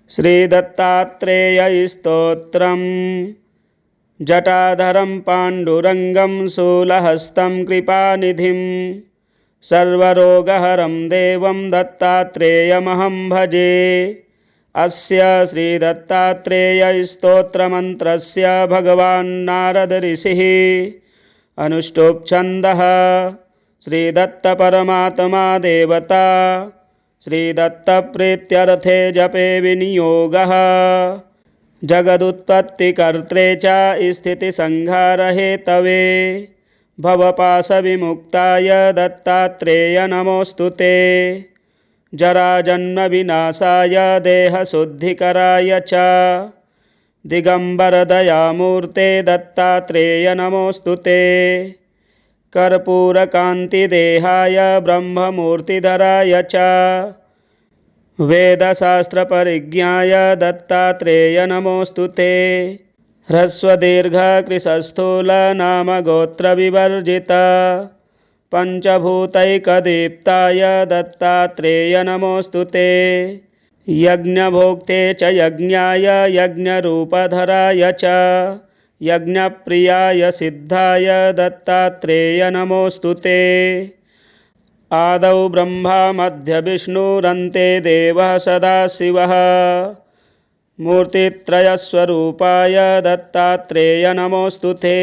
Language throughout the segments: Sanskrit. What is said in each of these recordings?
श्रीदत्तात्रेयस्तोत्रम्। जटाधरं पाण्डुरङ्गं शूलहस्तं कृपानिधिं सर्वरोगहरं देवं दत्तात्रेयमहं भजे। अस्य श्रीदत्तात्रेयस्तोत्रमन्त्रस्य भगवान् नारद ऋषिः अनुष्टुप् छन्दः। श्रीदत्तपरमात्मा देवता श्रीदत्तप्रीत्यर्थे जपे विनियोगः। जगदुत्पत्तिकर्त्रे च स्थितिसंहारहेतवे भवपाशविमुक्ताय दत्तात्रेय नमोऽस्तु ते। जराजन्मविनाशाय देहशुद्धिकराय च दिगम्बरदयामूर्ते दत्तात्रेय नमोऽस्तु ते। कर्पूरकान्तिदेहाय ब्रह्ममूर्तिधराय च वेदशास्त्रपरिज्ञाय दत्तात्रेय नमोऽस्तु ते। ह्रस्वदीर्घकृशस्थूलनामगोत्रविवर्जित पञ्चभूतैकदीप्ताय दत्तात्रेय नमोऽस्तु ते। यज्ञभोक्ते च यज्ञाय यज्ञरूपधराय च यज्ञप्रियाय सिद्धाय दत्तात्रेय नमोऽस्तु ते। आदौ ब्रह्मा मध्य विष्णुरन्ते देवः सदाशिवः मूर्तित्रयस्वरूपाय दत्तात्रेय नमोऽस्तु ते।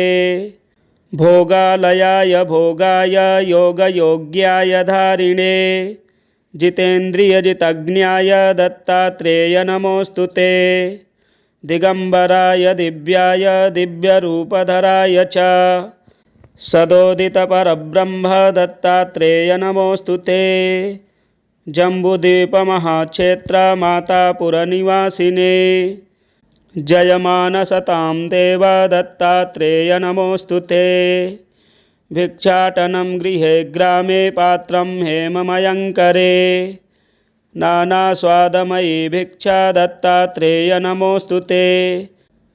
भोगालयाय भोगाय योगयोग्याय धारिणे जितेन्द्रियजितज्ञाय दत्तात्रेय नमोऽस्तु ते। दिगम्बराय दिव्याय दिव्यरूपधराय च सदोदितपरब्रह्म दत्तात्रेय नमोऽस्तु ते। जम्बूद्वीपमहाक्षेत्र मातापुरनिवासिने जयमानसतां देव दत्तात्रेय नमोऽस्तु ते। भिक्षाटनं गृहे ग्रामे पात्रं हेममयङ्करे नानास्वादमयी भिक्षा दत्तात्रेय नमोऽस्तु ते।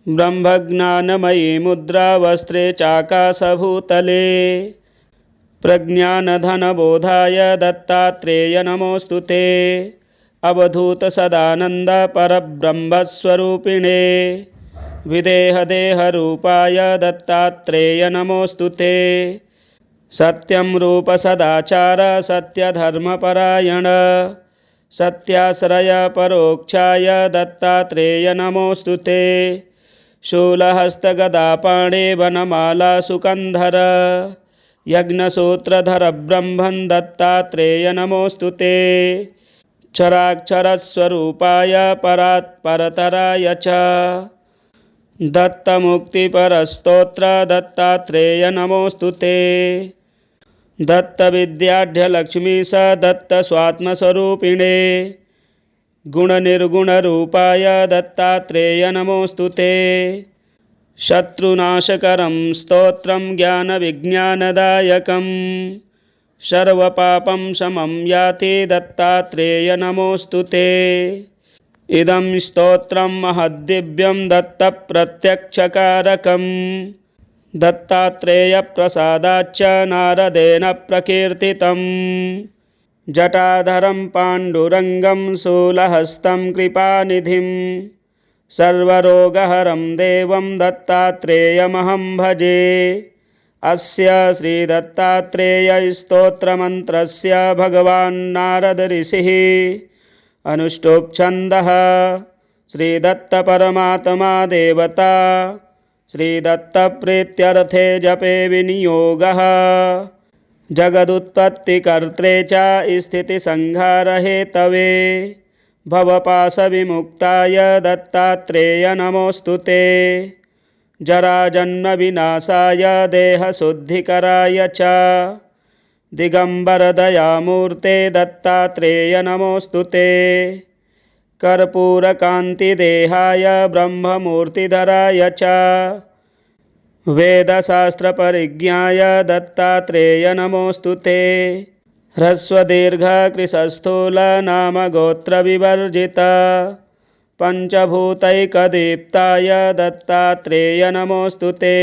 ब्रह्मज्ञानमयी मुद्रा वस्त्रे चाकाशभूतले प्रज्ञानधनबोधाय दत्तात्रेय नमोऽस्तु ते। अवधूतसदानन्द परब्रह्मस्वरूपिणे विदेहदेहरूपाय दत्तात्रेय नमोऽस्तु ते। सत्यं रूप सदाचार सत्यधर्मपरायण सत्याश्रय परोक्षाय दत्तात्रेय नमोऽस्तु ते। शूलहस्तगदापाणे वनमाला सुकन्धर यज्ञसूत्रधर ब्रह्मन् दत्तात्रेय नमोऽस्तु ते। क्षराक्षरस्वरूपाय परात्परतराय च दत्तमुक्तिपरस्तोत्र दत्तात्रेय नमोऽस्तु ते। दत्तविद्याढ्यलक्ष्मीश दत्तस्वात्मस्वरूपिणे गुणनिर्गुणरूपाय दत्तात्रेय नमोऽस्तु ते। शत्रुनाशकरं स्तोत्रं ज्ञानविज्ञानदायकं सर्वपापं शमं याति दत्तात्रेय नमोऽस्तु ते। इदं स्तोत्रं महद्दिव्यं दत्तप्रत्यक्षकारकं दत्तात्रेयप्रसादाच्च नारदेन प्रकीर्तितं। जटाधरं पाण्डुरङ्गं शूलहस्तं कृपानिधिं सर्वरोगहरं देवं दत्तात्रेयमहं भजे। अस्य श्रीदत्तात्रेयस्तोत्रमन्त्रस्य भगवान् नारद ऋषिः अनुष्टुप् छन्दः। श्रीदत्तपरमात्मा देवता श्रीदत्तप्रीत्यर्थे जपे विनियोगः। जगदुत्पत्तिकर्त्रे च स्थितिसंहारहेतवे भवपाशविमुक्ताय दत्तात्रेय नमोऽस्तु ते। जराजन्मविनाशाय देहशुद्धिकराय च दिगम्बरदयामूर्ते दत्तात्रेय नमोऽस्तु ते। कर्पूरकान्तिदेहाय ब्रह्ममूर्तिधराय च वेदशास्त्रपरिज्ञाय दत्तात्रेय नमोऽस्तु ते। ह्रस्वदीर्घकृशस्थूलनामगोत्रविवर्जित पञ्चभूतैकदीप्ताय दत्तात्रेय नमोऽस्तु ते।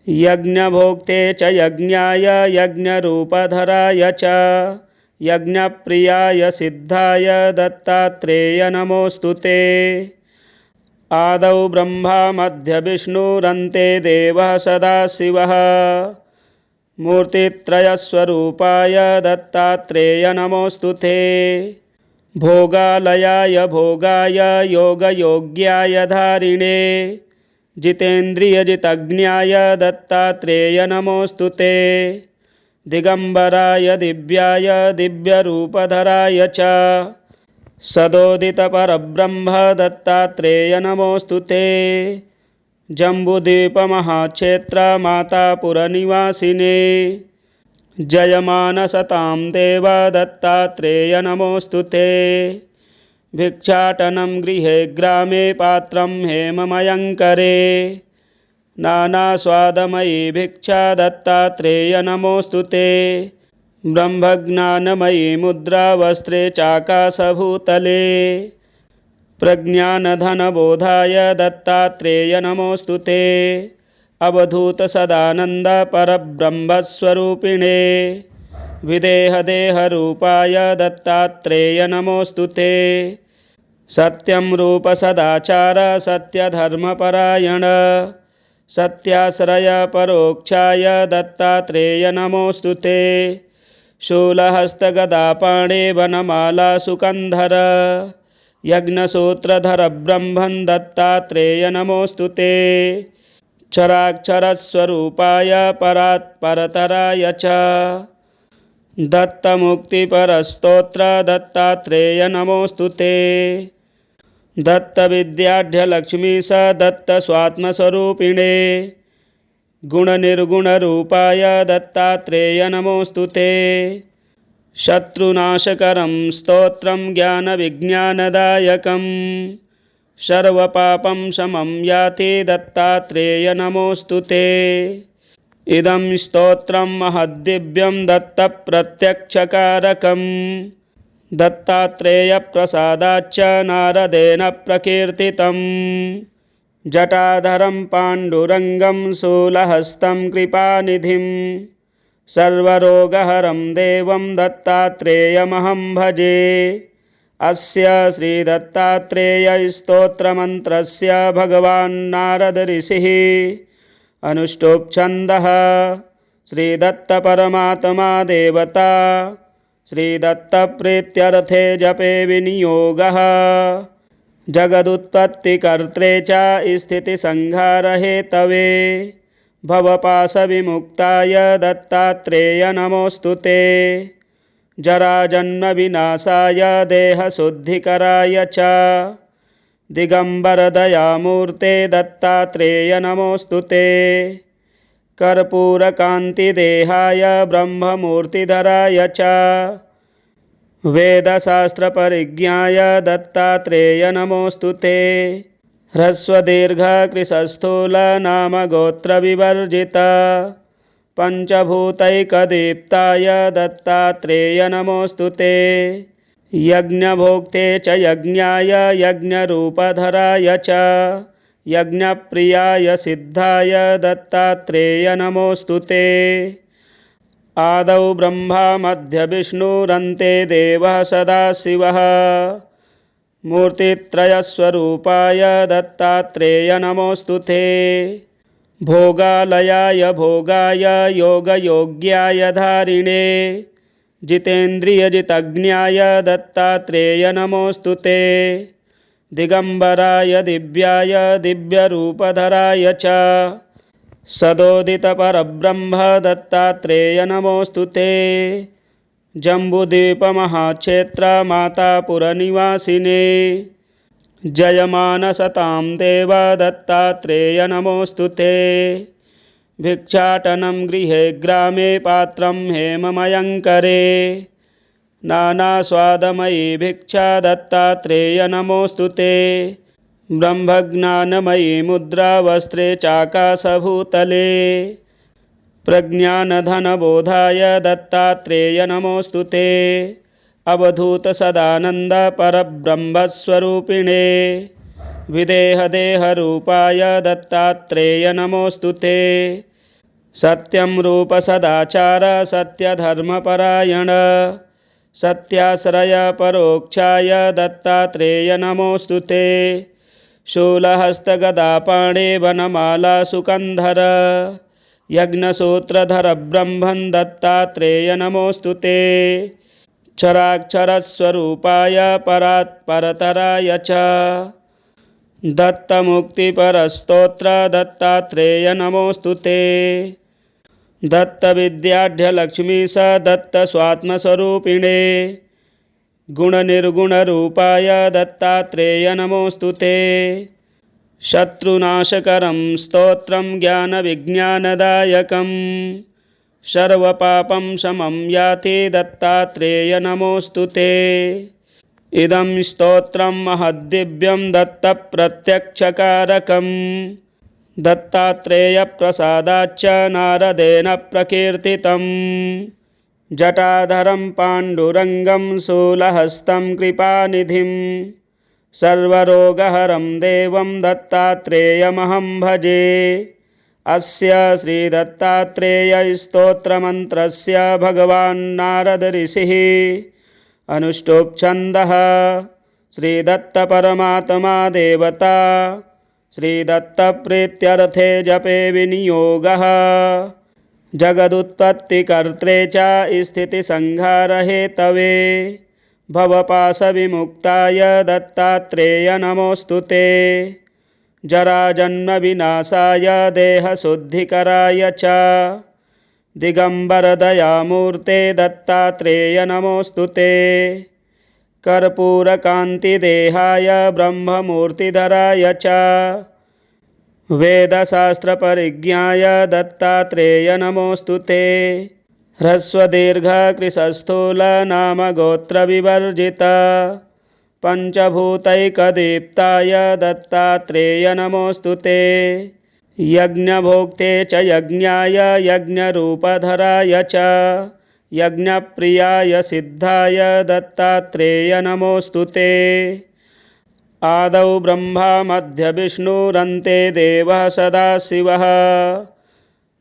यज्ञभोक्ते च यज्ञाय यज्ञरूपधराय च यज्ञप्रियाय सिद्धाय दत्तात्रेय नमोऽस्तु ते। आदौ ब्रह्मा मध्य विष्णुरन्ते देवः सदाशिवः। मूर्तित्रयस्वरूपाय दत्तात्रेय नमोऽस्तु ते। भोगालयाय भोगाय योगयोग्याय धारिणे जितेन्द्रियजितज्ञाय दत्तात्रेय नमोऽस्तु ते। दिगंबराय दिव्याय दिव्यरूपधराय च सदोदितपरब्रह्म दत्तात्रेय नमोऽस्तु ते। जम्बूद्वीपमहाक्षेत्र मातापुरनिवासिने जयमानसतां देव दत्तात्रेय नमोऽस्तु ते। भिक्षाटनं गृहे ग्रामे पात्रं हेममयङ्करे नानास्वादमयी भिक्षा दत्तात्रेय नमोऽस्तु ते। ब्रह्मज्ञानमयी मुद्रा वस्त्रे चाकाशभूतले प्रज्ञानधनबोधाय दत्तात्रेय नमोऽस्तु ते। अवधूतसदानन्द परब्रह्मस्वरूपिणे विदेहदेहरूपाय दत्तात्रेय नमोऽस्तु ते। सत्यं रूप सदाचार सत्यधर्मपरायण सत्याश्रय परोक्षाय दत्तात्रेय नमोऽस्तु ते। शूलहस्तगदापाणे वनमाला सुकन्धर यज्ञसूत्रधर ब्रह्मन् दत्तात्रेय नमोऽस्तु ते। क्षराक्षरस्वरूपाय परात्परतराय च दत्तमुक्तिपरस्तोत्र दत्तात्रेय नमोऽस्तु ते। दत्तविद्याढ्यलक्ष्मीश दत्तस्वात्मस्वरूपिणे गुणनिर्गुणरूपाय दत्तात्रेय नमोऽस्तु ते। शत्रुनाशकरं स्तोत्रं ज्ञानविज्ञानदायकं सर्वपापं शमं याति दत्तात्रेय नमोऽस्तु ते। इदं स्तोत्रं महद्दिव्यं दत्तप्रत्यक्षकारकं दत्तात्रेयप्रसादाच्च नारदेन प्रकीर्तितं। जटाधरं पाण्डुरङ्गं शूलहस्तं कृपानिधिं सर्वरोगहरं देवं दत्तात्रेयमहं भजे। अस्य श्रीदत्तात्रेयस्तोत्रमन्त्रस्य भगवान् नारद ऋषिः अनुष्टुप् छन्दः। श्रीदत्तपरमात्मा देवता श्रीदत्तप्रीत्यर्थे जपे विनियोगः। जगदुत्पत्तिकर्त्रे च स्थितिसंहारहेतवे भवपाशविमुक्ताय दत्तात्रेय नमोऽस्तु ते। जराजन्मविनाशाय देहशुद्धिकराय च दिगंबरदयामूर्ते दत्तात्रेय नमोऽस्तु ते। कर्पूरकान्तिदेहाय ब्रह्ममूर्तिधराय च वेदशास्त्रपरिज्ञाय दत्तात्रेय नमोऽस्तु ते। ह्रस्वदीर्घकृशस्थूलनामगोत्रविवर्जित पञ्चभूतैकदीप्ताय दत्तात्रेय नमोऽस्तु ते। यज्ञभोक्ते च यज्ञाय यज्ञरूपधराय च यज्ञप्रियाय सिद्धाय दत्तात्रेय नमोऽस्तु ते। आदौ ब्रह्मा मध्य विष्णुरन्ते देवः सदाशिवः। मूर्तित्रयस्वरूपाय दत्तात्रेय नमोऽस्तु ते। भोगालयाय भोगाय योगयोग्याय धारिणे जितेन्द्रियजितज्ञाय दत्तात्रेय नमोऽस्तु ते। दिगंबराय दिव्याय दिव्यरूपधराय च सदोदितपरब्रह्म दत्तात्रेय नमोऽस्तु ते। जम्बूद्वीपमहाक्षेत्र मातापुरनिवासिने जयमानसतां देव दत्तात्रेय नमोऽस्तु ते। भिक्षाटनं गृहे ग्रामे पात्रं हेममयङ्करे नानास्वादमयी भिक्षा दत्तात्रेय नमोऽस्तु ते। ब्रह्मज्ञानमयी मुद्रा वस्त्रे चाकाशभूतले प्रज्ञानधनबोधाय दत्तात्रेय नमोऽस्तु ते। अवधूतसदानन्द परब्रह्मस्वरूपिणे विदेहदेहरूपाय दत्तात्रेय नमोऽस्तु ते। सत्यं रूप सदाचार सत्यधर्मपरायण सत्याश्रय परोक्षाय दत्तात्रेय नमोऽस्तु ते। शूलहस्तगदापाणे वनमाला सुकन्धर यज्ञसूत्रधर ब्रह्मन् दत्तात्रेय नमोऽस्तु ते। क्षराक्षरस्वरूपाय परात्परतराय च दत्तमुक्तिपरस्तोत्र दत्तात्रेय नमोऽस्तु ते। दत्तविद्याढ्यलक्ष्मीश दत्तस्वात्मस्वरूपिणे गुणनिर्गुणरूपाय दत्तात्रेय नमोऽस्तु ते। शत्रुनाशकरं स्तोत्रं ज्ञानविज्ञानदायकं सर्वपापं शमं याति दत्तात्रेय नमोऽस्तु ते। इदं स्तोत्रं महद्दिव्यं दत्तप्रत्यक्षकारकं दत्तात्रेयप्रसादाच्च नारदेन प्रकीर्तितं। जटाधरं पाण्डुरङ्गं शूलहस्तं कृपानिधिं सर्वरोगहरं देवं दत्तात्रेयमहं भजे। अस्य श्रीदत्तात्रेयस्तोत्रमन्त्रस्य भगवान् नारद ऋषिः अनुष्टुप् छन्दः। श्रीदत्तपरमात्मा देवता श्रीदत्तप्रीत्यर्थे जपे विनियोगः। जगदुत्पत्तिकर्त्रे च स्थितिसंहारहेतवे भवपाशविमुक्ताय दत्तात्रेय नमोऽस्तु ते। जराजन्मविनाशाय देहशुद्धिकराय च दिगम्बरदयामूर्ते दत्तात्रेय नमोऽस्तु ते। कर्पूरकान्तिदेहाय ब्रह्ममूर्तिधराय च वेदशास्त्रपरिज्ञाय दत्तात्रेय नमोऽस्तु ते। ह्रस्वदीर्घकृशस्थूलनामगोत्रविवर्जित पञ्चभूतैकदीप्ताय दत्तात्रेय नमोऽस्तु ते। यज्ञभोक्ते च यज्ञाय यज्ञरूपधराय च यज्ञप्रियाय सिद्धाय दत्तात्रेय नमोऽस्तु ते। आदौ ब्रह्मा मध्यविष्णुरन्ते देवः सदाशिवः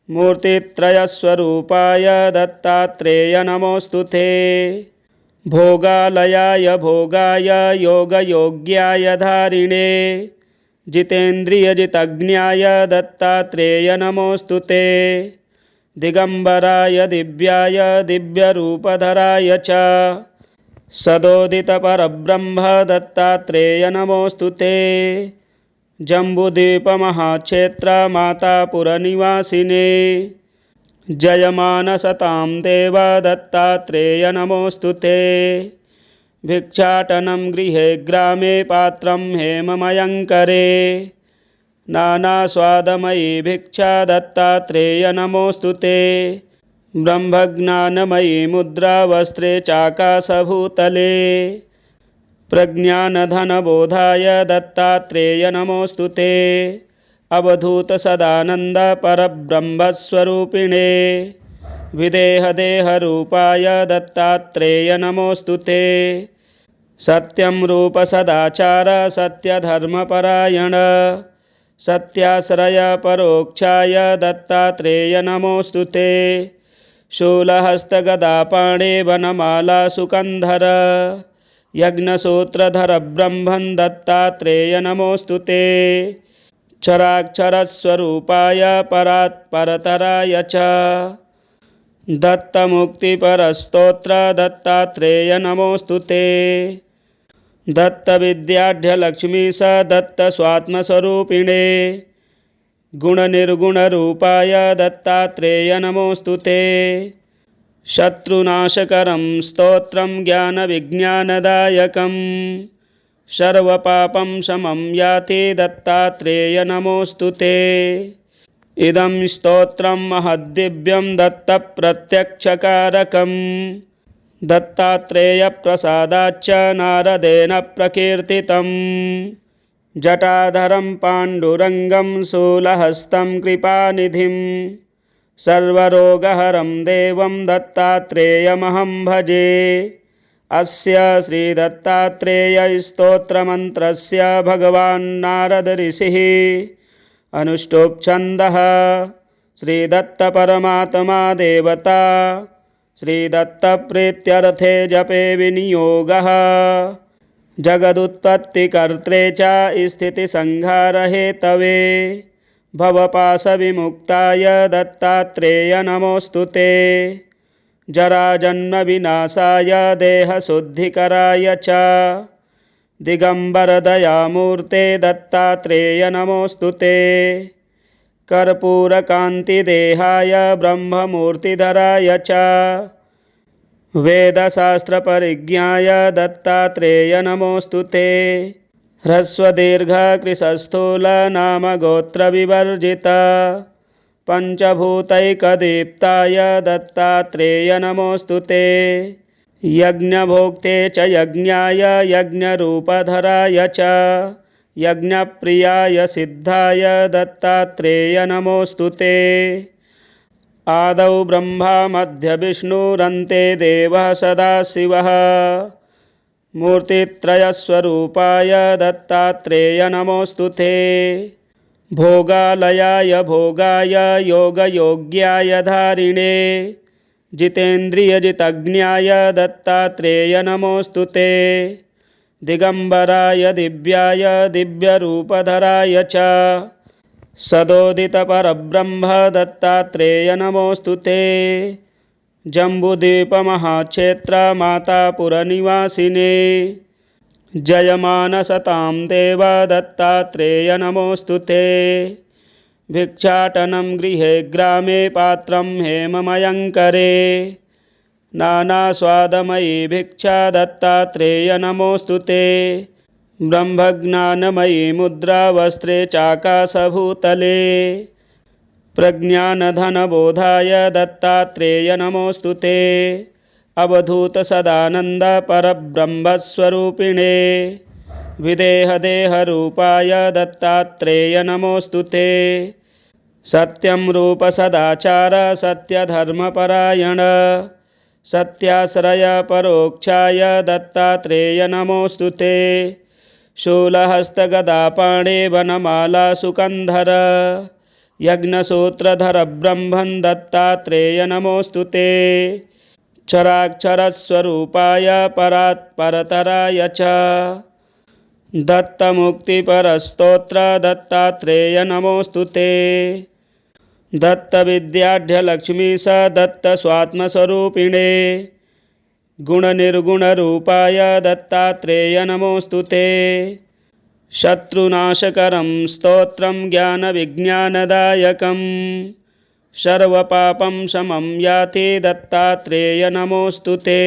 मूर्तित्रयस्वरूपाय दत्तात्रेय नमोऽस्तु ते। भोगालयाय भोगाय योगयोग्याय धारिणे जितेन्द्रियजितज्ञाय दत्तात्रेय नमोऽस्तु ते। दिगम्बराय दिव्याय दिव्यरूपधराय च सदोदितपरब्रह्म दत्तात्रेय नमोऽस्तु ते। जम्बूद्वीपमहाक्षेत्र मातापुरनिवासिने जयमानसतां देव दत्तात्रेय नमोऽस्तु ते। भिक्षाटनं गृहे ग्रामे पात्रं हेममयङ्करे नानास्वादमयी भिक्षा दत्तात्रेय नमोऽस्तु ते। ब्रह्मज्ञानमयी मुद्रा वस्त्रे चाकाशभूतले प्रज्ञानधनबोधाय दत्तात्रेय नमोऽस्तु ते। अवधूतसदानन्द परब्रह्मस्वरूपिणे विदेहदेहरूपाय दत्तात्रेय नमोऽस्तु ते। सत्यं रूप सदाचार सत्यधर्मपरायण सत्याश्रय परोक्षाय दत्तात्रेय नमोऽस्तु ते। शूलहस्तगदापाणे वनमाला सुकन्धर यज्ञसूत्रधर ब्रह्मन् दत्तात्रेय नमोऽस्तु ते। क्षराक्षरस्वरूपाय परात्परतराय च दत्तमुक्तिपरस्तोत्र दत्तात्रेय नमोऽस्तु ते। दत्तविद्याढ्यलक्ष्मीश दत्तस्वात्मस्वरूपिणे गुणनिर्गुणरूपाय दत्तात्रेय नमोऽस्तु ते। शत्रुनाशकरं स्तोत्रं ज्ञानविज्ञानदायकं सर्वपापं शमं याति दत्तात्रेय नमोऽस्तु ते। इदं स्तोत्रं महद्दिव्यं दत्तप्रत्यक्षकारकं दत्तात्रेयप्रसादाच्च नारदेन प्रकीर्तितं। जटाधरं पाण्डुरङ्गं शूलहस्तं कृपानिधिं सर्वरोगहरं देवं दत्तात्रेयमहं भजे। अस्य श्रीदत्तात्रेयस्तोत्रमन्त्रस्य भगवान् नारद ऋषिः अनुष्टुप् छन्दः। श्रीदत्तपरमात्मा देवता श्रीदत्तप्रीत्यर्थे जपे विनियोगः जगदुत्पत्तिकर्त्रे च स्थितिसंहारहेतवे भवपाशविमुक्ताय दत्तात्रेय नमोऽस्तु ते जराजन्मविनाशाय देहशुद्धिकराय च दिगम्बरदयामूर्ते दत्तात्रेय नमोऽस्तु ते कर्पूरकान्तिदेहाय ब्रह्ममूर्तिधराय च वेदशास्त्रपरिज्ञाय दत्तात्रेय नमोऽस्तु ते ह्रस्वदीर्घकृशस्थूलनामगोत्रविवर्जित पञ्चभूतैकदीप्ताय दत्तात्रेय नमोऽस्तु ते यज्ञभोक्ते च यज्ञाय यज्ञरूपधराय च यज्ञप्रियाय सिद्धाय दत्तात्रेय नमोऽस्तु ते आदौ ब्रह्मा मध्यविष्णुरन्ते देवः सदाशिवः मूर्तित्रयस्वरूपाय दत्तात्रेय नमोऽस्तु ते भोगालयाय भोगाय योगयोग्याय धारिणे जितेन्द्रियजितज्ञाय दत्तात्रेय नमोऽस्तु ते दिगम्बराय दिव्याय दिव्यरूपधराय च सदोदितपरब्रह्म दत्तात्रेय नमोऽस्तु ते जम्बूद्वीपमहाक्षेत्र मातापुरनिवासिने जयमानसतां देव दत्तात्रेय नमोऽस्तु ते भिक्षाटनं गृहे ग्रामे पात्रं हेममयङ्करे नानास्वादमयी भिक्षा दत्तात्रेय नमोऽस्तु ते ब्रह्मज्ञानमयी मुद्रा वस्त्रे चाकाशभूतले प्रज्ञानधनबोधाय दत्तात्रेय नमोऽस्तु ते अवधूतसदानन्द परब्रह्मस्वरूपिणे विदेहदेहरूपाय दत्तात्रेय नमोऽस्तु ते सत्यं रूप सदाचार सत्यधर्मपरायण सत्याश्रय परोक्षाय दत्तात्रेय नमोऽस्तु ते शूलहस्तगदापाणे वनमाला सुकन्धर यज्ञसूत्रधर ब्रह्मन् दत्तात्रेय नमोऽस्तु ते क्षराक्षरस्वरूपाय परात्परतराय च दत्तमुक्तिपरस्तोत्र दत्तात्रेय नमोऽस्तु ते दत्तविद्याढ्यलक्ष्मीश दत्तस्वात्मस्वरूपिणे गुणनिर्गुणरूपाय दत्तात्रेय नमोऽस्तु ते शत्रुनाशकरं स्तोत्रं ज्ञानविज्ञानदायकं सर्वपापं शमं याति दत्तात्रेय नमोऽस्तु ते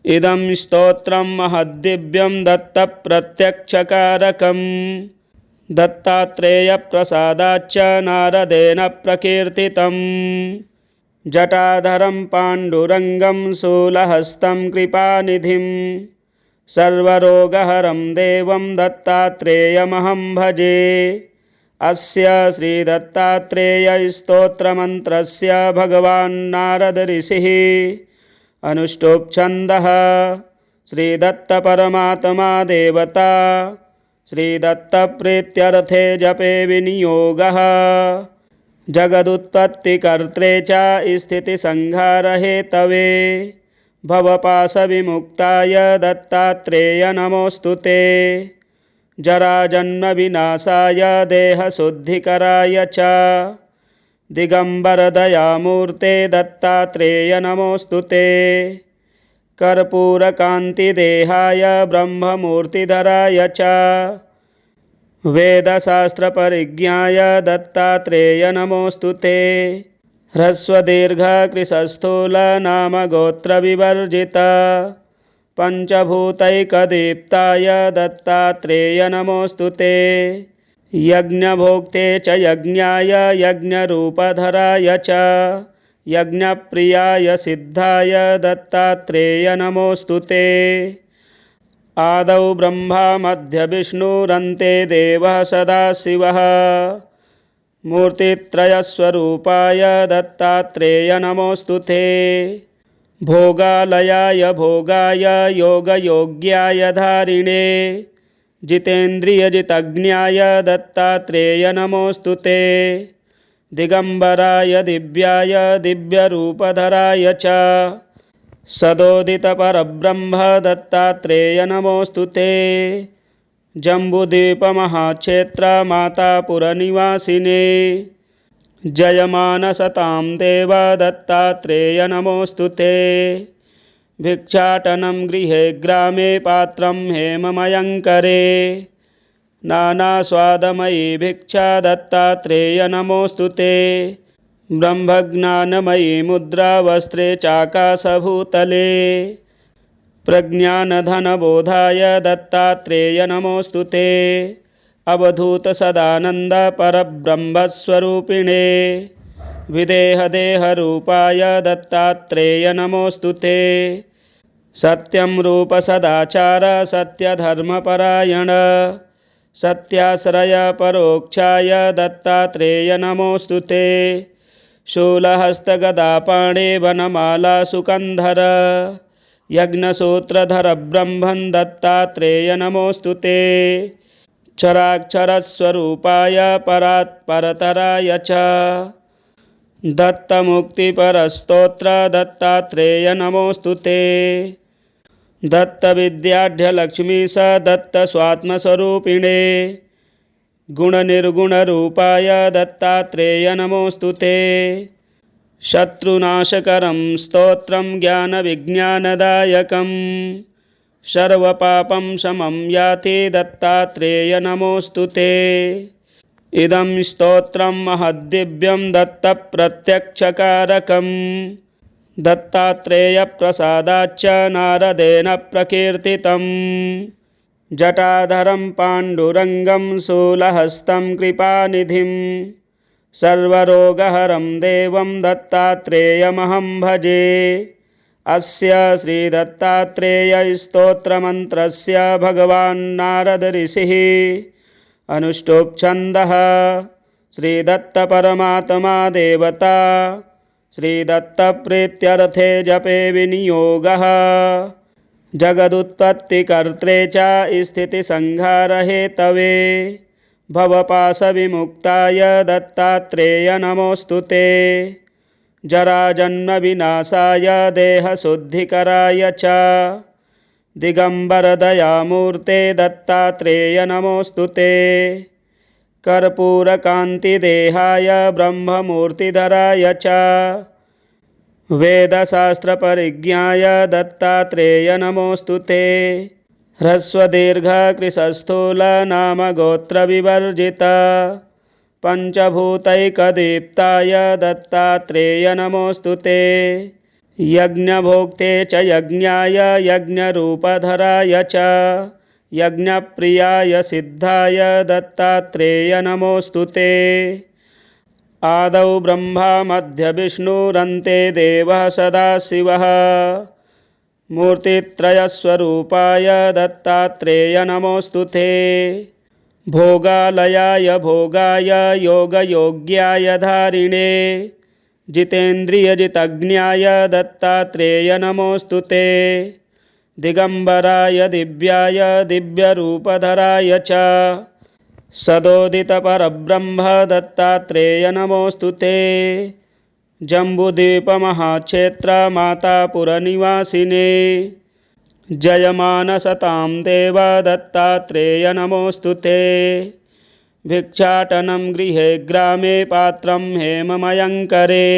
इदं स्तोत्रं महद्दिव्यं दत्तप्रत्यक्षकारकं दत्तात्रेयप्रसादाच्च नारदेन प्रकीर्तितं जटाधरं पाण्डुरङ्गं शूलहस्तं कृपानिधिं सर्वरोगहरं देवं दत्तात्रेयमहं भजे अस्य श्रीदत्तात्रेयस्तोत्रमन्त्रस्य भगवान् नारद ऋषिः अनुष्टुप् श्रीदत्तपरमात्मा देवता श्रीदत्तप्रीत्यर्थे जपे विनियोगः जगदुत्पत्तिकर्त्रे च स्थितिसंहारहेतवे भवपाशविमुक्ताय दत्तात्रेय नमोऽस्तु ते जराजन्मविनाशाय देहशुद्धिकराय च दिगम्बरदयामूर्ते दत्तात्रेय नमोऽस्तु ते कर्पूरकान्तिदेहाय ब्रह्ममूर्तिधराय च वेदशास्त्रपरिज्ञाय दत्तात्रेय नमोऽस्तु ते ह्रस्वदीर्घकृशस्थूलनामगोत्रविवर्जित पञ्चभूतैकदीप्ताय दत्तात्रेय नमोऽस्तु ते यज्ञभोक्ते च यज्ञाय यज्ञरूपधराय च यज्ञप्रियाय सिद्धाय दत्तात्रेय नमोऽस्तु ते आदौ ब्रह्मा मध्यविष्णुरन्ते देवः सदाशिवः मूर्तित्रयस्वरूपाय दत्तात्रेय नमोऽस्तु ते भोगालयाय भोगाय योगयोग्याय धारिणे जितेन्द्रियजितज्ञाय दत्तात्रेय नमोऽस्तु ते दिगंबराय दिव्याय दिव्यरूपधराय च सदोदितपरब्रह्म दत्तात्रेय नमोऽस्तु ते। जम्बूद्वीपमहाक्षेत्र मातापुरनिवासिने जयमानसतां देव दत्तात्रेय नमोऽस्तु ते। भिक्षाटनं गृहे ग्रामे पात्रं हेममयङ्करे नानास्वादमयी भिक्षा दत्तात्रेय नमोऽस्तु ते। ब्रह्मज्ञानमयी मुद्रा वस्त्रे चाकाशभूतले प्रज्ञानधनबोधाय दत्तात्रेय नमोऽस्तु ते। अवधूतसदानन्द परब्रह्मस्वरूपिणे विदेहदेहरूपाय दत्तात्रेय नमोऽस्तु ते। सत्यं रूप सदाचार सत्यधर्मपरायण सत्याश्रय परोक्षाय दत्तात्रेय नमोऽस्तु ते। शूलहस्तगदापाणे वनमाला सुकन्धर यज्ञसूत्रधर ब्रह्मन् दत्तात्रेय नमोऽस्तु ते। क्षराक्षरस्वरूपाय परात्परतराय च दत्तमुक्तिपरस्तोत्र दत्तात्रेय नमोऽस्तु ते। दत्तविद्याढ्यलक्ष्मीश दत्तस्वात्मस्वरूपिणे गुणनिर्गुणरूपाय दत्तात्रेय नमोऽस्तु ते। शत्रुनाशकरं स्तोत्रं ज्ञानविज्ञानदायकं सर्वपापं शमं याति दत्तात्रेय नमोऽस्तु ते। इदं स्तोत्रं महद्दिव्यं दत्तप्रत्यक्षकारकं दत्तात्रेयप्रसादाच्च नारदेन प्रकीर्तितं। जटाधरं पाण्डुरङ्गं शूलहस्तं कृपानिधिं सर्वरोगहरं देवं दत्तात्रेयमहं भजे। अस्य श्रीदत्तात्रेयस्तोत्रमन्त्रस्य भगवान् नारद ऋषिः अनुष्टुप् छन्दः। श्रीदत्तपरमात्मा देवता श्रीदत्तप्रीत्यर्थे जपे विनियोगः जगदुत्पत्तिकर्त्रे च स्थितिसंहारहेतवे भवपाशविमुक्ताय दत्तात्रेय नमोऽस्तु ते। जराजन्मविनाशाय देहशुद्धिकराय च दिगम्बरदयामूर्ते दत्तात्रेय नमोऽस्तु ते। कर्पूरकान्तिदेहाय ब्रह्ममूर्तिधराय च वेदशास्त्रपरिज्ञाय दत्तात्रेय नमोऽस्तु ते। ह्रस्वदीर्घकृशस्थूल नामगोत्रविवर्जित पञ्चभूतैकदीप्ताय दत्तात्रेय नमोऽस्तु ते। यज्ञभोक्ते च यज्ञाय यज्ञरूपधराय च यज्ञप्रियाय सिद्धाय दत्तात्रेय नमोऽस्तु ते। आदौ ब्रह्मा मध्यविष्णुरन्ते देवः सदाशिवः मूर्तित्रयस्वरूपाय दत्तात्रेय नमोऽस्तु ते। भोगालयाय भोगाय योगयोग्याय धारिणे जितेन्द्रियजितज्ञाय दत्तात्रेय नमोऽस्तु ते। दिगंबराय दिव्याय दिव्यरूपधराय च सदोदितपरब्रह्म दत्तात्रेय नमोऽस्तु ते। जम्बूद्वीपमहाक्षेत्र मातापुरनिवासिने जयमानसतां देव दत्तात्रेय नमोऽस्तु ते। भिक्षाटनं गृहे ग्रामे पात्रं हेममयङ्करे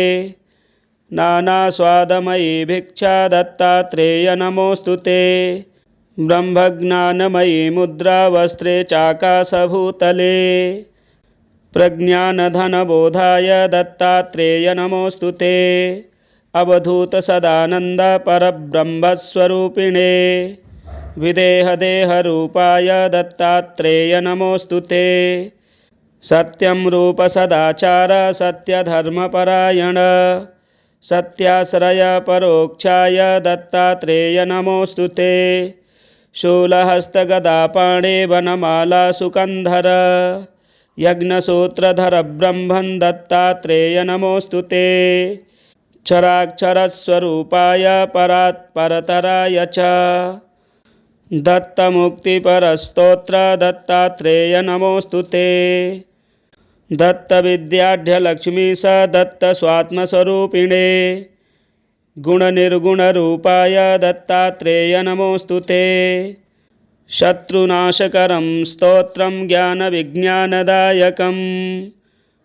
नानास्वादमयी भिक्षा दत्तात्रेय नमोऽस्तु ते। ब्रह्मज्ञानमयी मुद्रा वस्त्रे चाकाशभूतले प्रज्ञानधनबोधाय दत्तात्रेय नमोऽस्तु ते। अवधूतसदानन्द परब्रह्मस्वरूपिणे विदेहदेहरूपाय दत्तात्रेय नमोऽस्तु ते। सत्यं रूप सदाचार सत्यधर्मपरायण सत्याश्रय परोक्षाय दत्तात्रेय नमोऽस्तु ते। शूलहस्तगदापाणे वनमाला सुकन्धर यज्ञसूत्रधर ब्रह्मन् दत्तात्रेय नमोऽस्तु ते। क्षराक्षरस्वरूपाय परात्परतराय च दत्तमुक्तिपरस्तोत्र दत्तात्रेय नमोऽस्तु ते। दत्तविद्याढ्यलक्ष्मीश दत्तस्वात्मस्वरूपिणे गुणनिर्गुणरूपाय दत्तात्रेय नमोऽस्तु ते। शत्रुनाशकरं स्तोत्रं ज्ञानविज्ञानदायकं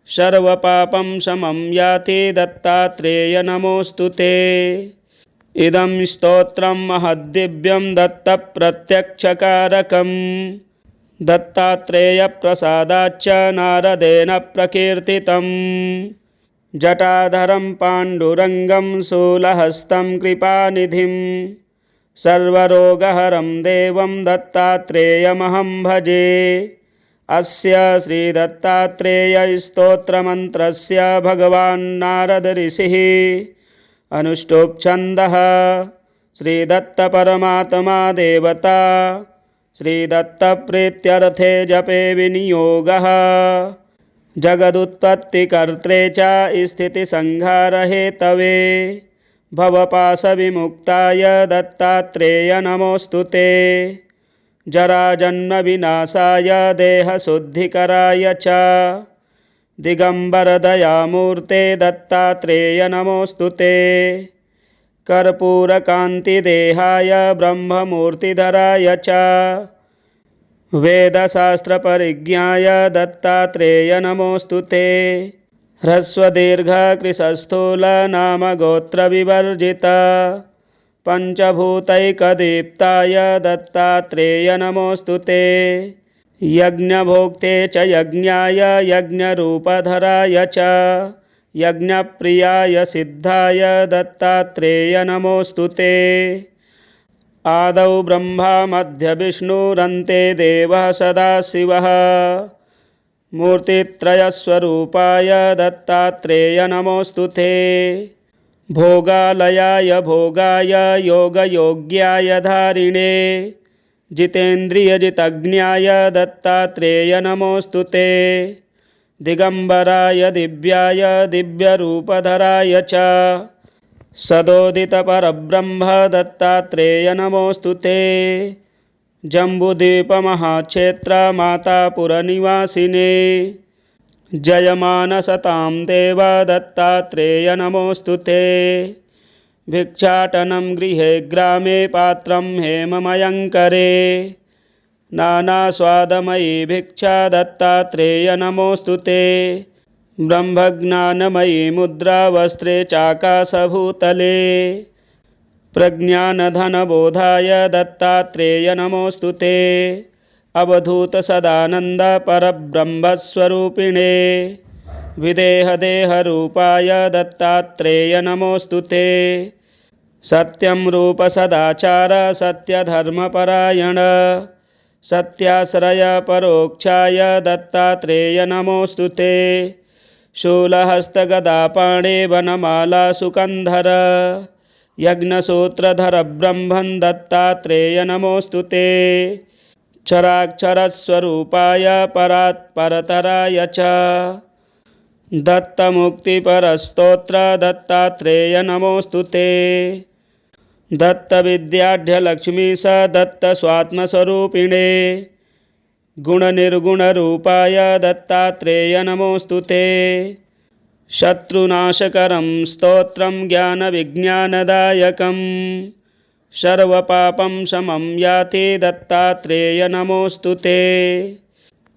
सर्वपापं शमं याति दत्तात्रेय नमोऽस्तु ते। इदं स्तोत्रं महद्दिव्यं दत्तप्रत्यक्षकारकं दत्तात्रेयप्रसादाच्च नारदेन प्रकीर्तितं। जटाधरं पाण्डुरङ्गं शूलहस्तं कृपानिधिं सर्वरोगहरं देवं दत्तात्रेयमहं भजे। अस्य श्रीदत्तात्रेयस्तोत्रमन्त्रस्य भगवान् नारद ऋषिः अनुष्टुप्-छन्दः श्रीदत्तपरमात्मा देवता श्रीदत्तप्रीत्यर्थे जपे विनियोगः। जगदुत्पत्तिकर्त्रे च स्थितिसंहारहेतवे भवपाशविमुक्ताय दत्तात्रेय नमोऽस्तु ते। जराजन्मविनाशाय देहशुद्धिकराय च दिगम्बरदयामूर्ते दत्तात्रेय नमोऽस्तु ते। कर्पूरकान्तिदेहाय ब्रह्ममूर्तिधराय च वेदशास्त्रपरिज्ञाय दत्तात्रेय नमोऽस्तु ते। ह्रस्वदीर्घकृशस्थूलनामगोत्रविवर्जित पञ्चभूतैकदीप्ताय दत्तात्रेय नमोऽस्तु ते। यज्ञभोक्ते च यज्ञाय यज्ञरूपधराय च यज्ञप्रियाय सिद्धाय दत्तात्रेय नमोऽस्तु ते। आदौ ब्रह्मा मध्यविष्णुरन्ते देवः सदाशिवः मूर्तित्रयस्वरूपाय दत्तात्रेय नमोऽस्तु ते। भोगालयाय भोगाय योगयोग्याय धारिणे जितेन्द्रियजितज्ञाय दत्तात्रेय नमोऽस्तु ते। दिगम्बराय दिव्याय दिव्यरूपधराय च सदोदितपरब्रह्म दत्तात्रेय नमोऽस्तु ते। जम्बूद्वीपमहाक्षेत्र मातापुरनिवासिने जयमानसतां देव दत्तात्रेय नमोऽस्तु ते। भिक्षाटनं गृहे ग्रामे पात्रं हेममयङ्करे नानास्वादमयी भिक्षा दत्तात्रेय नमोऽस्तु ते। ब्रह्मज्ञानमयी मुद्रा वस्त्रे चाकाशभूतले प्रज्ञानधनबोधाय दत्तात्रेय नमोऽस्तु ते। अवधूतसदानन्द परब्रह्मस्वरूपिणे विदेहदेहरूपाय दत्तात्रेय नमोऽस्तु ते। सत्यं रूप सदाचार सत्यधर्मपरायण सत्याश्रय परोक्षाय दत्तात्रेय नमोऽस्तु ते। शूलहस्तगदापाणे वनमाला सुकन्धर यज्ञसूत्रधर ब्रह्मन् दत्तात्रेय नमोऽस्तु ते। क्षराक्षरस्वरूपाय परात्परतराय च दत्तमुक्तिपरस्तोत्र दत्तात्रेय नमोऽस्तु ते। दत्तविद्याढ्यलक्ष्मीश दत्तस्वात्मस्वरूपिणे गुणनिर्गुणरूपाय दत्तात्रेय नमोऽस्तु ते। शत्रुनाशकरं स्तोत्रं ज्ञानविज्ञानदायकं सर्वपापं शमं याति दत्तात्रेय नमोऽस्तु ते।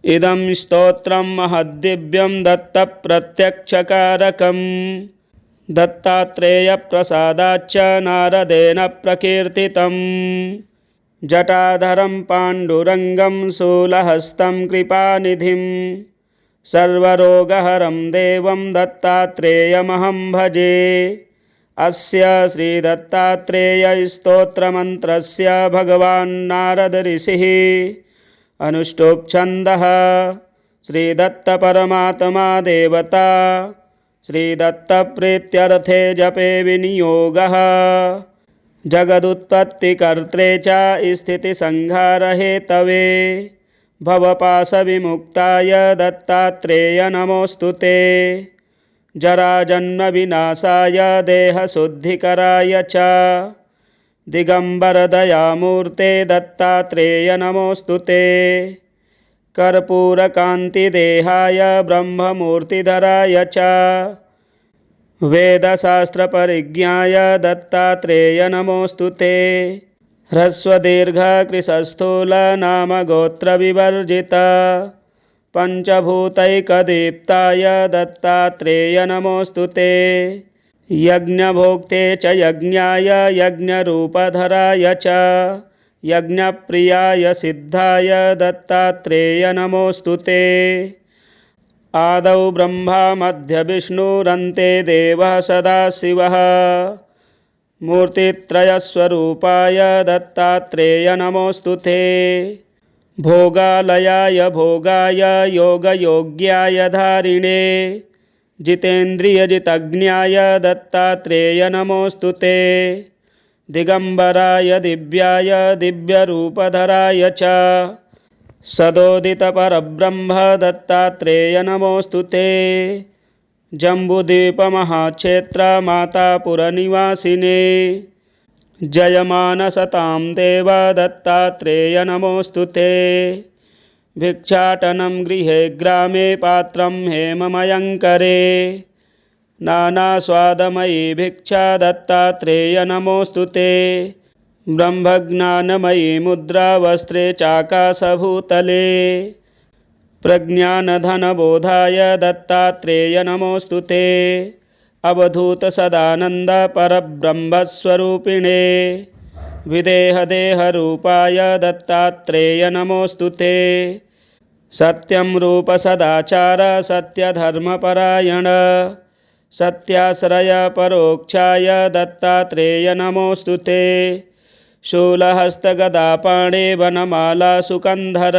इदं स्तोत्रं महद्दिव्यं दत्तप्रत्यक्षकारकं दत्तात्रेयप्रसादाच्च नारदेन प्रकीर्तितं। जटाधरं पाण्डुरङ्गं शूलहस्तं कृपानिधिं सर्वरोगहरं देवं दत्तात्रेयमहं भजे। अस्य श्रीदत्तात्रेयस्तोत्रमन्त्रस्य भगवान् नारद ऋषिः अनुष्टुप्-छन्दः श्रीदत्तपरमात्मा देवता श्रीदत्तप्रीत्यर्थे जपे विनियोगः। जगदुत्पत्तिकर्त्रे च स्थितिसंहारहेतवे भवपाशविमुक्ताय दत्तात्रेय नमोऽस्तु ते। जराजन्मविनाशाय देहशुद्धिकराय च दिगम्बरदयामूर्ते दत्तात्रेय नमोऽस्तु ते। कर्पूरकान्तिदेहाय ब्रह्ममूर्तिधराय च वेदशास्त्रपरिज्ञाय दत्तात्रेय नमोऽस्तु ते। ह्रस्वदीर्घकृशस्थूलनामगोत्रविवर्जित पञ्चभूतैकदीप्ताय दत्तात्रेय नमोऽस्तु ते। यज्ञभोक्ते च यज्ञाय यज्ञरूपधराय च यज्ञप्रियाय सिद्धाय दत्तात्रेय नमोऽस्तु ते। आदौ ब्रह्मा मध्यविष्णुरन्ते देवः सदाशिवः मूर्तित्रयस्वरूपाय दत्तात्रेय नमोऽस्तु ते। भोगालयाय भोगाय योगयोग्याय धारिणे जितेन्द्रियजितज्ञाय दत्तात्रेय नमोऽस्तु ते। दिगम्बराय दिव्याय दिव्यरूपधराय च सदोदितपरब्रह्म दत्तात्रेय नमोऽस्तु ते। जम्बूद्वीपमहाक्षेत्र मातापुरनिवासिने जयमानसतां देव दत्तात्रेय नमोऽस्तु ते। भिक्षाटनं गृहे ग्रामे पात्रं हेममयङ्करे नानास्वादमयी भिक्षा दत्तात्रेय नमोऽस्तु ते। ब्रह्मज्ञानमयी मुद्रा वस्त्रे चाकाशभूतले प्रज्ञानधनबोधाय दत्तात्रेय नमोऽस्तु ते। अवधूतसदानन्द परब्रह्मस्वरूपिणे विदेहदेहरूपाय दत्तात्रेय नमोऽस्तु ते। सत्यं रूप सदाचार सत्यधर्मपरायण सत्याश्रय परोक्षाय दत्तात्रेय नमोऽस्तु ते। शूलहस्तगदापाणे वनमाला सुकन्धर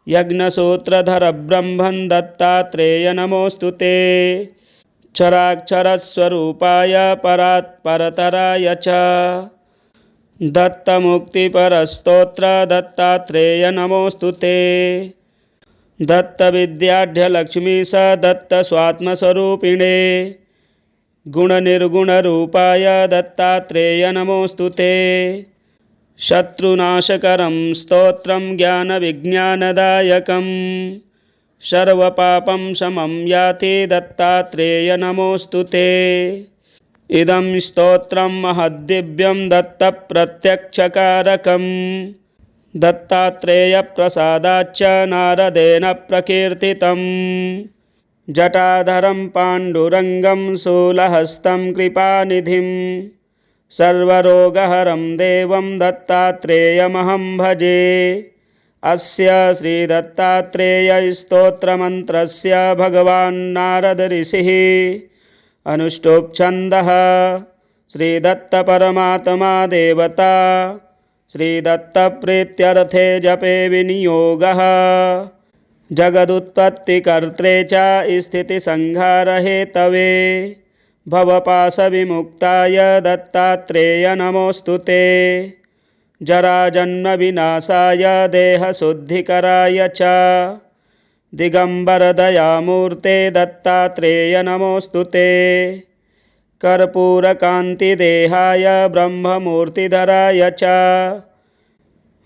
यज्ञसूत्रधर ब्रह्मन् दत्तात्रेय नमोऽस्तु ते। क्षराक्षरस्वरूपाय परात्परतराय च दत्तमुक्तिपरस्तोत्र दत्तात्रेय नमोऽस्तु ते। दत्तविद्याढ्यलक्ष्मीश दत्तस्वात्मस्वरूपिणे गुणनिर्गुणरूपाय दत्तात्रेय नमोऽस्तु ते। शत्रुनाशकरं स्तोत्रं ज्ञानविज्ञानदायकं सर्वपापं शमं याति दत्तात्रेय नमोऽस्तु ते। इदं स्तोत्रं महद्दिव्यं दत्तप्रत्यक्षकारकं दत्तात्रेयप्रसादाच्च नारदेन प्रकीर्तितं। जटाधरं पाण्डुरङ्गं शूलहस्तं कृपानिधिं सर्वरोगहरं देवं दत्तात्रेयमहं भजे। अस्य श्रीदत्तात्रेयस्तोत्रमन्त्रस्य भगवान् नारद ऋषिः अनुष्टुप्छन्दः। श्रीदत्तपरमात्मा देवता श्रीदत्तप्रीत्यर्थे जपे विनियोगः जगदुत्पत्तिकर्त्रे च स्थितिसंहारहेतवे भवपाशविमुक्ताय दत्तात्रेय नमोऽस्तु ते। जराजन्मविनाशाय देहशुद्धिकराय च दिगम्बरदयामूर्ते दत्तात्रेय नमोऽस्तु ते। कर्पूरकान्तिदेहाय ब्रह्ममूर्तिधराय च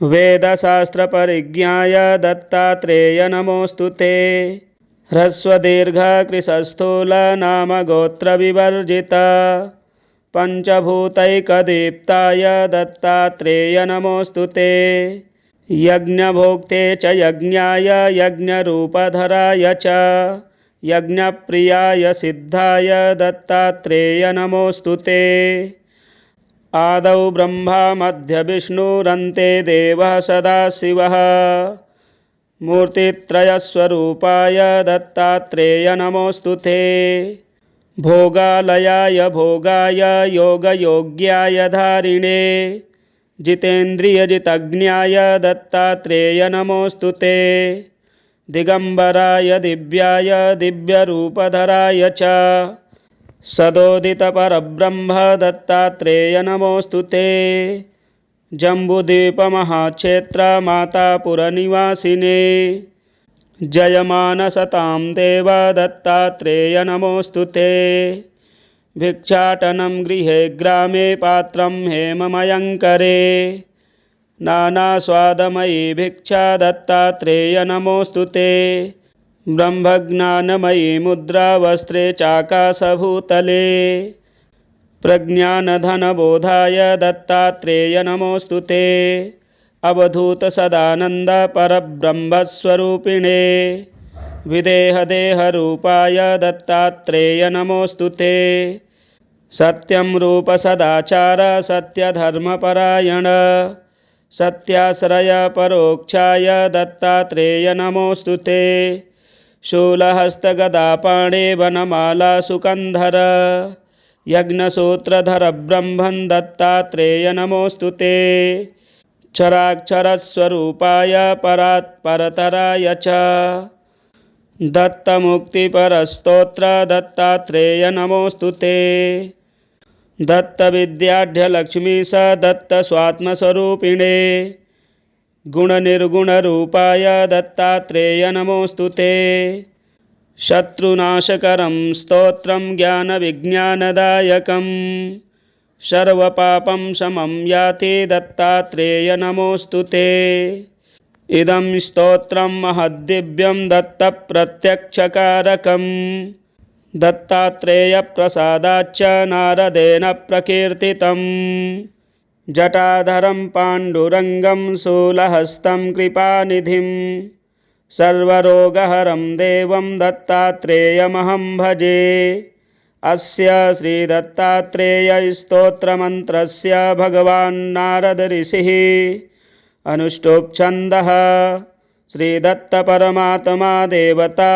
वेदशास्त्रपरिज्ञाय दत्तात्रेय नमोऽस्तु ते। ह्रस्वदीर्घकृशस्थूलनामगोत्रविवर्जित पञ्चभूतैकदीप्ताय दत्तात्रेय नमोऽस्तु ते। यज्ञभोक्ते च यज्ञाय यज्ञरूपधराय च यज्ञप्रियाय सिद्धाय दत्तात्रेय नमोऽस्तु ते। आदौ ब्रह्मा मध्यविष्णुरन्ते देवः सदाशिवः मूर्तित्रयस्वरूपाय दत्तात्रेय नमोऽस्तु ते। भोगालयाय भोगाय योगयोग्याय धारिणे जितेन्द्रियजितज्ञाय दत्तात्रेय नमोऽस्तु ते। दिगम्बराय दिव्याय दिव्यरूपधराय च सदोदितपरब्रह्म दत्तात्रेय नमोऽस्तु ते। जम्बूद्वीपमहाक्षेत्र मातापुरनिवासिने जयमानसतां देव दत्तात्रेय नमोऽस्तु ते। भिक्षाटनं गृहे ग्रामे पात्रं हेममयङ्करे नानास्वादमयी भिक्षा दत्तात्रेय नमोऽस्तु ते। ब्रह्मज्ञानमयी मुद्रा वस्त्रे चाकाशभूतले प्रज्ञानधनबोधाय दत्तात्रेय नमोऽस्तु ते। अवधूतसदानन्द परब्रह्मस्वरूपिणे विदेहदेहरूपाय दत्तात्रेय नमोऽस्तु ते। सत्यं रूप सदाचार सत्यधर्मपरायण सत्याश्रय परोक्षाय दत्तात्रेय नमोऽस्तु ते। शूलहस्तगदापाणे वनमाला सुकन्धर यज्ञसूत्रधर ब्रह्मन् दत्तात्रेय नमोऽस्तु ते। क्षराक्षरस्वरूपाय परात्परतराय च दत्तमुक्तिपरस्तोत्र दत्तात्रेय नमोऽस्तु ते। दत्तविद्याढ्यलक्ष्मीश दत्तस्वात्मस्वरूपिणे गुणनिर्गुणरूपाय दत्तात्रेय नमोऽस्तु ते। शत्रुनाशकरं स्तोत्रं ज्ञानविज्ञानदायकं सर्वपापं शमं याति दत्तात्रेय नमोऽस्तु ते। इदं स्तोत्रं महद्दिव्यं दत्तप्रत्यक्षकारकं दत्तात्रेयप्रसादाच्च नारदेन प्रकीर्तितं। जटाधरं पाण्डुरङ्गं शूलहस्तं कृपानिधिं सर्वरोगहरं देवं दत्तात्रेयमहं भजे। अस्य श्रीदत्तात्रेयस्तोत्रमन्त्रस्य भगवान् नारद ऋषिः अनुष्टुप् श्रीदत्तपरमात्मा देवता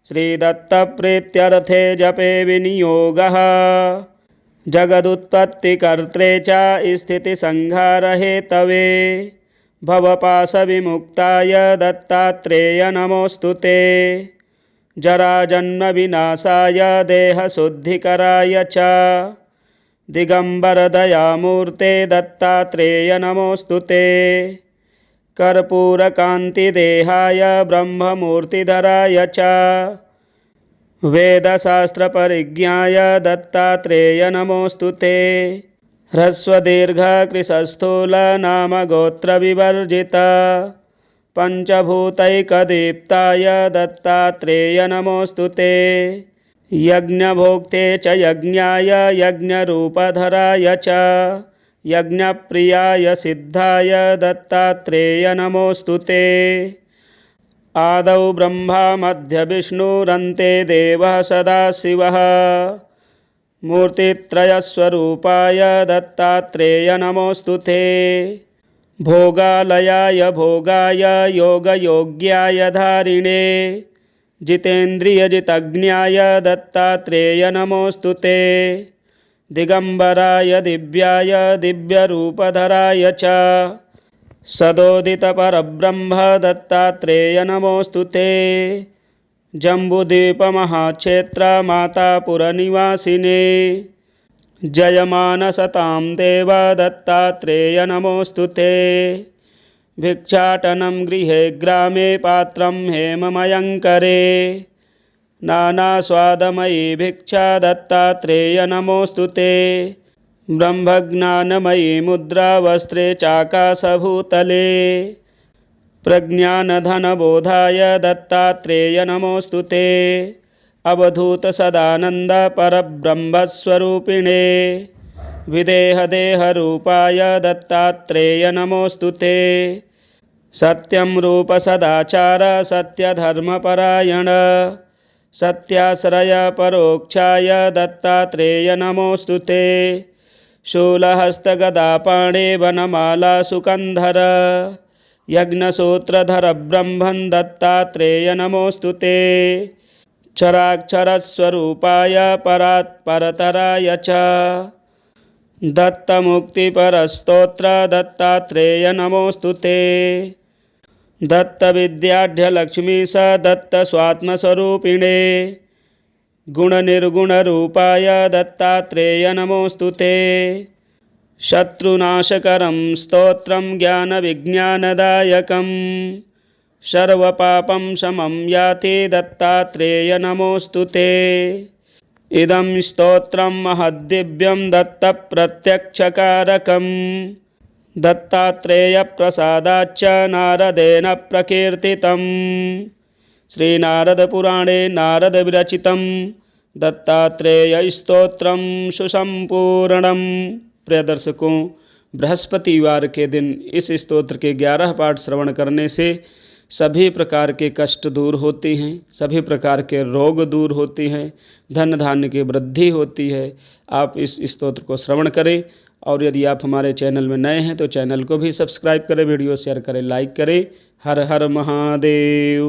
श्रीदत्तप्रीत्यर्थे जपे विनियोगः जगदुत्पत्तिकर्त्रे च स्थितिसंहारहेतवे भवपाशविमुक्ताय दत्तात्रेय नमोऽस्तु ते। जराजन्मविनाशाय देहशुद्धिकराय च दिगम्बरदयामूर्ते दत्तात्रेय नमोऽस्तु ते। कर्पूरकान्तिदेहाय ब्रह्ममूर्तिधराय च वेदशास्त्रपरिज्ञाय दत्तात्रेय नमोऽस्तु ते। ह्रस्वदीर्घकृशस्थूलनामगोत्रविवर्जित पञ्चभूतैकदीप्ताय दत्तात्रेय नमोऽस्तु ते। यज्ञभोक्ते च यज्ञाय यज्ञरूपधराय च यज्ञप्रियाय सिद्धाय दत्तात्रेय नमोऽस्तु ते। आदौ ब्रह्मा मध्यविष्णुरन्ते देवः सदाशिवः मूर्तित्रयस्वरूपाय दत्तात्रेय नमोऽस्तु ते। भोगालयाय भोगाय योगयोग्याय धारिणे जितेन्द्रियजितज्ञाय दत्तात्रेय नमोऽस्तु ते। दिगम्बराय दिव्याय दिव्यरूपधराय च सदोदितपरब्रह्म दत्तात्रेय नमोऽस्तु ते। जम्बूद्वीपमहाक्षेत्र मातापुरनिवासिने जयमानसतां देव दत्तात्रेय नमोऽस्तु ते। भिक्षाटनं गृहे ग्रामे पात्रं हेममयङ्करे नानास्वादमयी भिक्षा दत्तात्रेय नमोऽस्तु ते। ब्रह्मज्ञानमयी मुद्रा वस्त्रे चाकाशभूतले प्रज्ञानधनबोधाय दत्तात्रेय नमोऽस्तु ते। अवधूतसदानन्द परब्रह्मस्वरूपिणे विदेहदेहरूपाय दत्तात्रेय नमोऽस्तु ते। सत्यं रूप सदाचार सत्यधर्मपरायण सत्याश्रय परोक्षाय दत्तात्रेय नमोऽस्तु ते। शूलहस्तगदापाणे वनमाला सुकन्धर यज्ञसूत्रधर ब्रह्मन् दत्तात्रेय नमोऽस्तु ते। क्षराक्षरस्वरूपाय परात्परतराय च दत्तमुक्तिपरस्तोत्र दत्तात्रेय नमोऽस्तु ते। दत्तविद्याढ्यलक्ष्मीश दत्तस्वात्मस्वरूपिणे गुणनिर्गुणरूपाय दत्तात्रेय नमोऽस्तु ते। शत्रुनाशकरं स्तोत्रं ज्ञानविज्ञानदायकं सर्वपापं शमं याति दत्तात्रेय नमोऽस्तु ते। इदं स्तोत्रं महद्दिव्यं दत्तप्रत्यक्षकारकं दत्तात्रेयप्रसादाच्च नारदेन प्रकीर्तितं। श्रीनारदपुराणे नारदविरचितं दत्तात्रेयस्तोत्रं सुसंपूर्णम्। प्रिय दर्शकों, बृहस्पतिवार के दिन इस स्तोत्र के 11 पाठ श्रवण करने से सभी प्रकार के कष्ट दूर होते हैं, सभी प्रकार के रोग दूर होते हैं, धन धान्य की वृद्धि होती है। आप इस स्तोत्र को श्रवण करें और यदि आप हमारे चैनल में नए हैं तो चैनल को भी सब्सक्राइब करें, वीडियो शेयर करें, लाइक करें। हर हर महादेव।